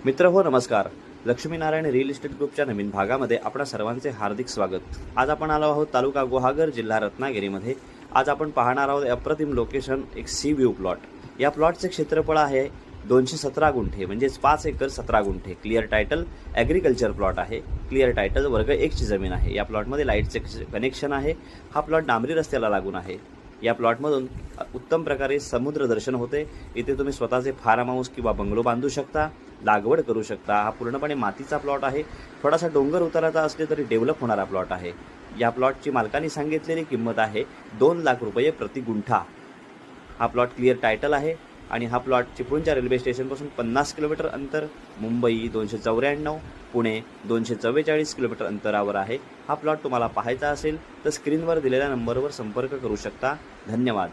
मित्र हो नमस्कार. लक्ष्मीनारायण रिअल इस्टेट ग्रुपच्या नवीन भागामध्ये आपणा सर्वांचे हार्दिक स्वागत. आज आपण आलो आहोत तालुका गुहागर, जिल्हा रत्नागिरीमध्ये. आज आपण पाहणार आहोत अप्रतिम लोकेशन, एक सी व्ह्यू प्लॉट. या प्लॉटचे क्षेत्रफळ आहे 217 गुंठे, म्हणजेच 5 एकर 17 गुंठे. क्लिअर टायटल ॲग्रिकल्चर प्लॉट आहे. क्लिअर टायटल वर्ग 1 ची जमीन आहे. या प्लॉटमध्ये लाईटचे कनेक्शन आहे. हा प्लॉट डांबरी रस्त्याला लागून आहे. या प्लॉटमधून उत्तम प्रकारे समुद्र दर्शन होते. इथे तुम्ही स्वतःचे फार्म हाऊस किंवा बंगलो बांधू शकता, लागवड करू शकता. हा पूर्णपणे मातीचा प्लॉट आहे. थोडासा डोंगर उताराचा असले तरी डेव्हलप होणारा प्लॉट आहे. या प्लॉटची मालकांनी सांगितलेली किंमत आहे 2 लाख रुपये प्रति गुंठा. हा प्लॉट क्लिअर टायटल आहे आणि हा प्लॉट चिपळूणच्या रेल्वे स्टेशनपासून 50 किलोमीटर अंतर, मुंबई 294, पुणे 244 किलोमीटर अंतरावर आहे. हा प्लॉट तुम्हाला पाहायचा असेल तर स्क्रीनवर दिलेल्या नंबरवर संपर्क करू शकता. धन्यवाद.